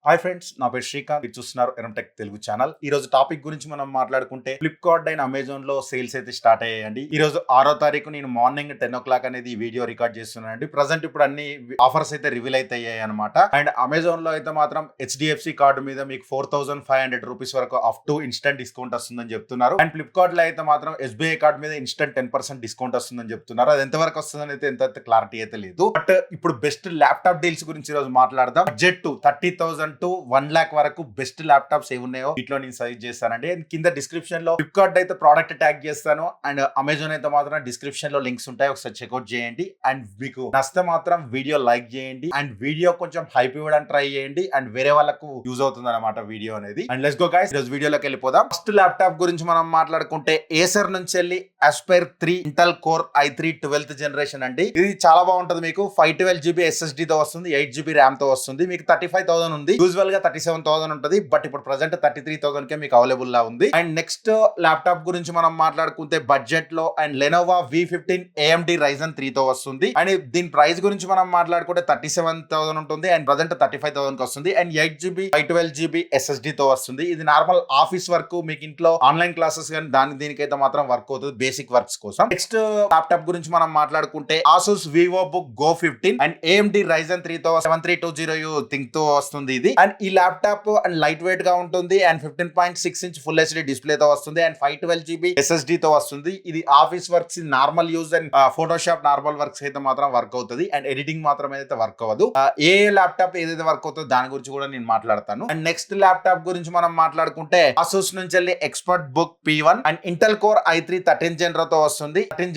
Hi friends, నా పేరు శ్రీకాంత్. మీరు చూస్తున్నారు ఎరంటెక్ తెలుగు ఛానల్. ఈ రోజు టాపిక్ గురించి మనం మాట్లాడుకుంటే ఫ్లిప్కార్ట్ అండ్ అమెజాన్ లో సేల్స్ అయితే స్టార్ట్ అయ్యాయండి. ఈ రోజు 6వ తారీఖు నేను మార్నింగ్ 10 o'clock అనేది ఈ వీడియో రికార్డ్ చేస్తున్నానండి. ప్రజెంట్ ఇప్పుడు అన్ని ఆఫర్స్ అయితే రివీల్ అయితే అయ్యాయి అనమాట. అండ్ అమెజాన్ లో అయితే మాత్రం హెచ్డిఎఫ్సి కార్డు మీద మీకు 4500 రూపీస్ వరకు అప్ టు ఇన్స్టెంట్ డిస్కౌంట్ వస్తుందని చెప్తున్నారు. అండ్ ఫ్లిప్కార్ట్ లో అయితే మాత్రం ఎస్బీఐ కార్డు మీద ఇన్స్టెంట్ 10% డిస్కౌంట్ వస్తుందని చెప్తున్నారు. అది ఎంతవరకు వస్తుందని అయితే ఎంత క్లారిటీ అయితే లేదు. బట్ ఇప్పుడు బెస్ట్ ల్యాప్టాప్ డీల్స్ గురించి ఈ రోజు మాట్లాడదాం. బడ్జెట్ 30,000 to 1 lakh వరకు బెస్ట్ ల్యాప్టాప్స్ ఏ ఉన్నాయో వీటిలో నేను సజెస్ట్ చేస్తానండి. కింద డిస్క్రిప్షన్ లో ఫ్లిప్కార్ట్ అయితే ప్రోడక్ట్ ట్యాగ్ చేస్తాను. అండ్ అమెజాన్ అయితే మాత్రం డిస్క్రిప్షన్ లో లింక్స్ ఉంటాయి, ఒకసారి చెక్అౌట్ చేయండి. అండ్ మీకు నచ్చితే మాత్రం వీడియో లైక్ చేయండి. అండ్ వీడియో కొంచెం హైప్ ఇవ్వడానికి ట్రై చేయండి. అండ్ వేరే వాళ్ళకు యూజ్ అవుతుంది అనమాట వీడియో అనేది. అండ్ లెట్స్ గో గైస్, ఈరోజు వీడియోలోకి వెళ్ళిపోదాం. ఫస్ట్ ల్యాప్టాప్ గురించి మనం మాట్లాడుకుంటే ఏసర్ నుంచి వెళ్ళి Aspire 3 Intel core i3 12th generation అండి. ఇది చాలా బాగుంటది. మీకు 512GB SSD తో వస్తుంది, 8GB ర్యామ్ తో వస్తుంది. మీకు 35,000 ఉంది. యూజువల్ గా 37,000 ఉంటుంది, బట్ ఇప్పుడు ప్రెసెంట్ 33,000 కే మీకు అవైలబుల్ లా ఉంది. అండ్ నెక్స్ట్ ల్యాప్టాప్ గురించి మనం మాట్లాడుకుంటే బడ్జెట్ లో and Lenovo V15 AMD Ryzen 3 తో వస్తుంది. అండ్ దీని ప్రైస్ గురించి మనం మాట్లాడుకుంటే 37,000 ఉంటుంది అండ్ ప్రెసెంట్ 35,000 కి వస్తుంది. అండ్ 8GB 512GB SSD తో వస్తుంది. ఇది నార్మల్ ఆఫీస్ వర్క్, మీకు ఇంట్లో ఆన్లైన్ క్లాసెస్ కానీ దీనికైతే మాత్రం వర్క్ అవుతుంది, బేసిక్ వర్క్స్ కోసం. నెక్స్ట్ ల్యాప్టాప్ గురించి మనం మాట్లాడుకుంటే Asus VivoBook Go 15 and AMD Ryzen 3 తో 7320U థింక్ తో వస్తుంది ఇది. అండ్ ఈ ల్యాప్టాప్ అండ్ లైట్ వెయిట్ గా ఉంటుంది and 15.6 inch full HD display తో వస్తుంది అండ్ 512GB SSD తో వస్తుంది. ఇది office works, normal use and Photoshop normal works అయితే మాత్రం వర్క్ అవుతుంది అండ్ ఎడిటింగ్ మాత్రం అయితే వర్క్ అవ్వదు. ఏ ల్యాప్టాప్ ఏదైతే వర్క్ అవుతుందో దాని గురించి కూడా నేను మాట్లాడతాను. అండ్ నెక్స్ట్ ల్యాప్టాప్ గురించి మనం మాట్లాడుకుంటే Asus నుంచి వెళ్ళి expert book P1 and Intel core i3 13th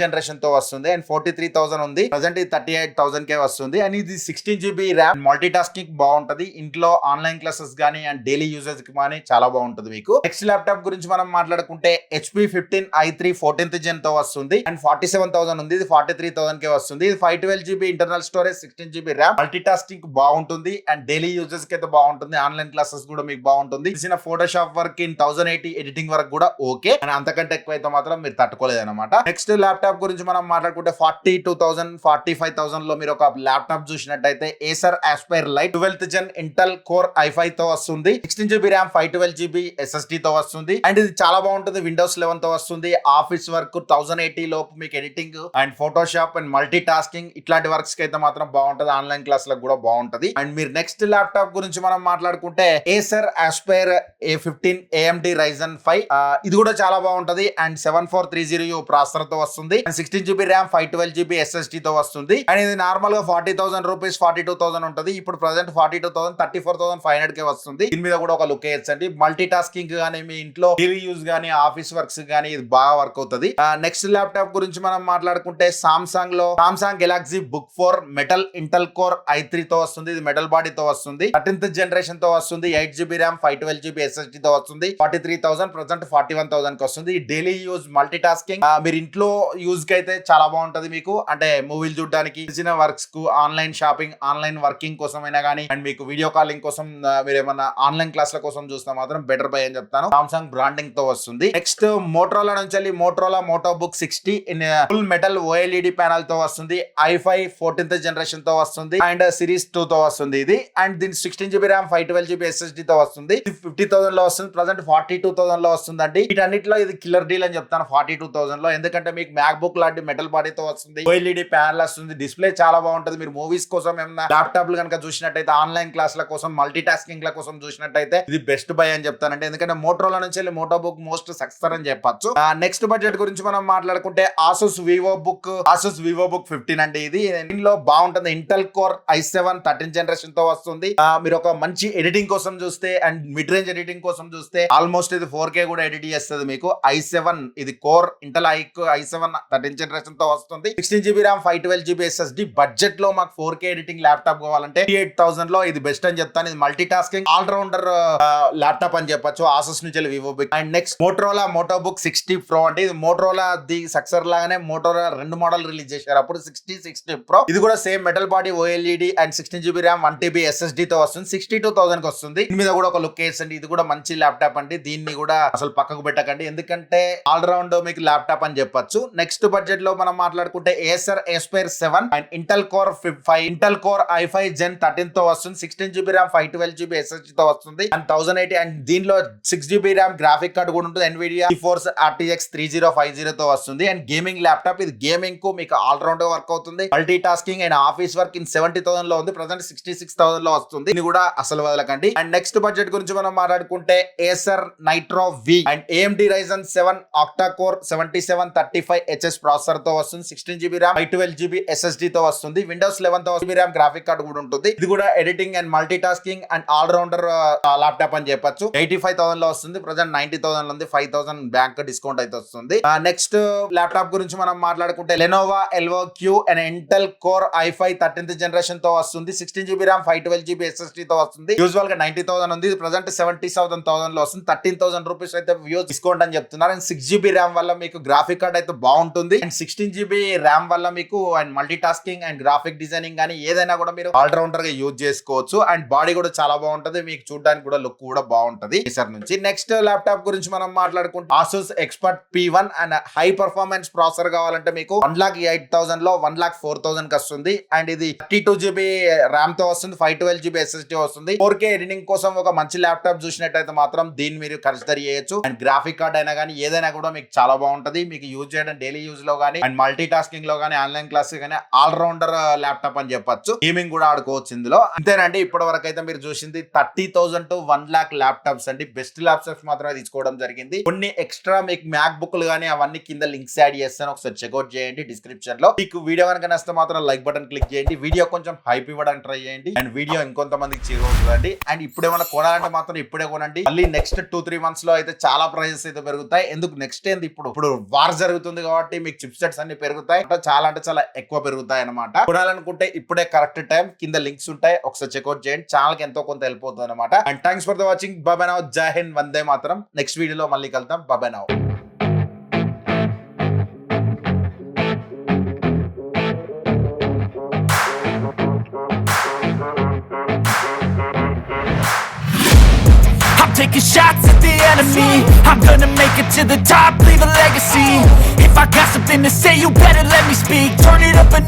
generation తో వస్తుంది అండ్ 43,000 ఉంది. ప్రెసెంట్ ఇది 38,000 కే వస్తుంది. అండ్ ఇది 16GB ర్యామ్, మల్టీ టాస్కింగ్ బాగుంటది. ఇంట్లో ఆన్లైన్ క్లాసెస్ గానీ అండ్ డైలీ యూజెస్ కి కానీ చాలా బాగుంటుంది మీకు. నెక్స్ట్ ల్యాప్టాప్ గురించి మనం మాట్లాడుకుంటే HP 15 i3 14th gen తో వస్తుంది అండ్ 47,000 ఉంది. ఇది 43,000 కే వస్తుంది. ఇది 512GB internal storage, 16GB RAM, multi tasking బాగుంటుంది అండ్ డైలీ యూజెస్ కి అయితే బాగుంటుంది. ఆన్లైన్ క్లాసెస్ కూడా మీకు బాగుంటుంది. చిన్న Photoshop work in 1080 editing work కూడా ఓకే. అండ్ అంతకంటే ఎక్కువ అయితే మాత్రం మీరు తట్టుకోలేదు అనమాట. నెక్స్ట్ ల్యాప్టాప్ గురించి మనం మాట్లాడుకుంటే 42,000 45,000 లో మీరు ఒక ల్యాప్టాప్ చూసినట్టయితే Acer Aspire light 12th gen Intel core i5 తో వస్తుంది. 16GB ర్యామ్, 512GB SSD తో వస్తుంది అండ్ ఇది చాలా బాగుంటుంది. విండోస్ 11 తో వస్తుంది. ఆఫీస్ వర్క్ 1080 లోపు మీకు editing and Photoshop and multi tasking ఇట్లాంటి వర్క్స్ కి అయితే మాత్రం బాగుంటది. ఆన్లైన్ క్లాస్ లకు కూడా బాగుంటది. అండ్ మీరు నెక్స్ట్ ల్యాప్టాప్ గురించి మనం మాట్లాడుకుంటే Acer Aspire A15 AMD Ryzen 5 ఇది కూడా చాలా బాగుంటది అండ్ 7430U ప్రాసెసర్ తో వస్తుంది and 16GB RAM, 512GB SSD తో వస్తుంది. అండ్ ఇది నార్మల్ గా 40,000 రూపీస్ 42,000 ఉంటుంది. ఇప్పుడు ప్రెసెంట్ 42,000 34,500 కే వస్తుంది. దీని మీద కూడా ఒక లుక్ వేయచ్చండి. మల్టీ టాస్కింగ్ గానీ, మీ ఇంట్లో డైలీ యూజ్ గానీ, ఆఫీస్ వర్క్స్ గానీ ఇది బాగా వర్క్ అవుతుంది. నెక్స్ట్ ల్యాప్టాప్ గురించి మనం మాట్లాడుకుంటే Samsung Galaxy book 4 metal Intel core i3 తో వస్తుంది. ఇది మెటల్ బాడీ తో వస్తుంది. 13th జనరేషన్ తో వస్తుంది. 8GB ర్యామ్, 512GB SSD తో వస్తుంది. 43,000 ప్రెసెంట్ 41,000 కి వస్తుంది. డైలీ యూజ్ మల్టీ టాస్కింగ్, మీరు ఇంట్లో యూజ్ కి అయితే చాలా బాగుంటది మీకు. అంటే మూవీలు చూడడానికి, చిన్న వర్క్స్ కు, ఆన్లైన్ షాపింగ్, ఆన్లైన్ వర్కింగ్ కోసం అయినా కానీ అండ్ మీకు వీడియో కాలింగ్ కోసం, మీరు ఏమన్నా ఆన్లైన్ క్లాస్ల కోసం చూస్తే మాత్రం బెటర్ బై అని చెప్తాను. సామ్సంగ్ బ్రాండింగ్ తో వస్తుంది. నెక్స్ట్ మోటరోలా నుంచి వెళ్ళి Motorola Motobook 60 in full metal OLED panel తో వస్తుంది. i5 14th జనరేషన్ తో వస్తుంది అండ్ సిరీస్ 2 తో వస్తుంది ఇది. అండ్ దీని 16GB ర్యామ్, 512GB SSD తో వస్తుంది. 50,000 లో వస్తుంది. ప్రెసెంట్ 42,000 లో వస్తుంది అండి. వీటన్నిటిలో ఇది కిల్లర్ డీల్ అని చెప్తాను 42,000 లో. ఎందుకంటే మీకు మ్యాక్ బుక్ లాంటి మెటల్ బాడీతో వస్తుంది, OLED ప్యానల్ వస్తుంది, డిస్ప్లే చాలా బాగుంటుంది. మీరు మూవీస్ కోసం ఏమన్నా ల్యాప్టాప్ కనుక చూసినట్టయితే, ఆన్లైన్ క్లాస్ల కోసం, మల్టీ టాస్కింగ్ ల కోసం చూసినట్టయితే ఇది బెస్ట్ బై అని చెప్తానంటే. ఎందుకంటే మోటరోలా నుంచి వెళ్ళి మోటోబుక్ మోస్ట్ సక్సెస్ అని చెప్పొచ్చు. నెక్స్ట్ బడ్జెట్ గురించి మనం మాట్లాడుకుంటే Asus VivoBook 15 అంటే ఇది దీనిలో బాగుంటుంది. Intel core i7 13th generation తో వస్తుంది. మీరు ఒక మంచి ఎడిటింగ్ కోసం చూస్తే అండ్ మిడ్ రేంజ్ ఎడిటింగ్ కోసం చూస్తే ఆల్మోస్ట్ ఇది 4K కూడా ఎడిట్ చేస్తుంది మీకు. i7 ఇది core Intel i7 13th generation తో వస్తుంది. 16GB RAM, 512GB SSD. Budget లో మాకు 4K ఎడిటింగ్ ల్యాప్టాప్ కావాలంటే 38,000 లో ఇది బెస్ట్ అని చెప్తాను. ఇది multitasking all rounder laptop అని చెప్పొచ్చు Asus నుంచి VivoBook. And next Motorola Motobook 60 Pro అంటే ఇది మోటరోలా ది సక్సెసర్ లాగానే మోటరోలా 2 మోడల్ రిలీజ్ చేశారు అప్పుడు, 60 Pro. ఇది కూడా same metal body OLED and 16GB RAM, 1TB SSD తో వస్తుంది. 62,000 కి వస్తుంది. దీని మీద కూడా ఒక లుక్ వేసండి. ఇది కూడా మంచి ల్యాప్టాప్ అండి. దీన్ని కూడా అసలు పక్కకు పెట్టకండి, ఎందుకంటే ఆల్ రౌండ్ మీకు ల్యాప్టాప్ అని చెప్పొచ్చు. నెక్స్ట్ బడ్జెట్ లో మనం మాట్లాడుకుంటే ఏస్పైర్ 7 and Intel core i5 Gen 13 తో వస్తుంది. 16GB ర్యామ్, 512GB SSD తో వస్తుంది అండ్ 1080 అండ్ దీనిలో 6GB RAM గ్రాఫిక్ కార్డ్ కూడా ఉంటుంది. NVIDIA GeForce RTX 3050 తో వస్తుంది అండ్ గేమింగ్ ల్యాప్టాప్. ఇది గేమింగ్ కు మీకు ఆల్ రౌండ్ వర్క్ అవుతుంది. Multi tasking and office work in 70,000 లో ఉంది. ప్రజెంట్ 66,000 లో వస్తుంది. ఇది కూడా అసలు వదలకండి. అండ్ నెక్స్ట్ బడ్జెట్ గురించి మనం మాట్లాడుకుంటే Acer Nitro V and AMD Ryzen 7 octa core 7735HS processor తో వస్తుంది. 16GB RAM 512GB SSD తో వస్తుంది. Windows 11 తో GB RAM గ్రాఫిక్ కార్డ్ కూడా ఉంటుంది. ఇది కూడా editing and multi tasking and all rounder laptop అని చెప్పొచ్చు. 85,000 లో వస్తుంది. ప్రజెంట్ 90,000 లో ఉంది. 5,000 బ్యాంక్ డిస్కౌంట్ అయితే వస్తుంది. నెక్స్ట్ ల్యాప్టాప్ గురించి మనం మాట్లాడుకుంటే Lenovo ElvoQ and Intel Core i5 13th generation తో వస్తుంది. 16GB RAM 512GB SSD తో వస్తుంది. యూజువల్ గా 90,000 ఉంది. ఇది ప్రజెంట్ 70,000 లో వస్తుంది. 13,000 రూపీస్ అయితే వ్యూస్ డిస్కౌంట్ అని చెప్తున్నారు. అండ్ 6GB RAM వల్ల మీకు గ్రాఫిక్ కార్డ్ అయితే బాగుంటుంది. అండ్ 16GB RAM వల్ల మీకు and multi tasking and graphic designing కానీ ఏదైనా కూడా మీరు ఆల్ రౌండర్ గా యూజ్ చేసుకోవచ్చు. అండ్ బాడీ కూడా చాలా బాగుంటది. మీకు చూడడానికి కూడా లుక్ కూడా బాగుంటది Acer నుంచి. నెక్స్ట్ ల్యాప్టాప్ గురించి మనం మాట్లాడుకుంటే Asus Expert P1 and high performance processor కావాలంటే మీకు 1,08,000 లో 1,04,000 కి వస్తుంది. అండ్ ఇది 32GB RAM తో వస్తుంది. 512GB SSD వస్తుంది. 4K ఎడిటింగ్ కోసం ఒక మంచి ల్యాప్టాప్ చూసినట్టయితే మాత్రం దీన్ని మీరు కన్సిడర్ చేయొచ్చు. అండ్ గ్రాఫిక్ కార్డ్ అయినా కానీ ఏదైనా కూడా మీకు చాలా బాగుంటది. మీకు యూజ్ చేయడం డైలీ యూజ్ లో కానీ అండ్ మల్టీ టాస్కింగ్ లో కానీ ఆన్లైన్ క్లాస్ కానీ ఆల్ రౌండర్ ల్యాప్టాప్ అని చెప్పొచ్చు. గేమింగ్ కూడా ఆడుకోవచ్చు ఇందులో. అంతేనండి. ఇప్పటి వరకు అయితే మీరు చూసింది 30,000 to 1 lakh ల్యాప్టాప్స్ అండి. బెస్ట్ ల్యాప్టాప్స్ మాత్రమే తీసుకోవడం జరిగింది. కొన్ని ఎక్స్ట్రా మీకు మ్యాక్ బుక్లు కానీ అవన్నీ కింద లింక్స్ యాడ్ చేస్తాను. ఒకసారి చెక్అౌట్ చేయండి డిస్క్రిప్షన్ లో. మీకు వీడియో కనుక నచ్చితే మాత్రం లైక్ బటన్ క్లిక్ చేయండి. వీడియో కొంచెం హైప్ ఇవ్వడానికి ట్రై చేయండి. అండ్ వీడియో ఇంకొంతమందికి చేరుకుంటుందండి. అండ్ ఇప్పుడు ఏమైనా కొనాలంటే మాత్రం ఇప్పుడే కొనండి. మళ్ళీ నెక్స్ట్ 2-3 months లో అయితే చాలా ప్రైజెస్ అయితే పెరుగుతాయి. ఎందుకు నెక్స్ట్ ఏంది ఇప్పుడు వార్ జరుగుతుంది కాబట్టి మీకు చిప్ సెట్స్ అన్ని పెరుగుతాయి. చాలా అంటే చాలా ఎక్కువ పెరుగుతాయి అనమాట. కొనాలనుకుంటే ఇప్పుడే కరెక్ట్ టైం. కింద లింక్స్ ఉంటాయి. ఒకసారి చెక్అౌట్ చేయండి. ఛానల్ కి ఎంతో కొంత హెల్ప్ అవుతుంది అనమాట. And thanks for the watching. Bye now. Jai Hind. Vande Mataram. Next వీడియోలో మళ్ళీ కలుద్దాం. Bye now. Taking shots at the enemy. I'm gonna make it to the top, leave a legacy. If I got something to say, you better let me speak. Turn it up a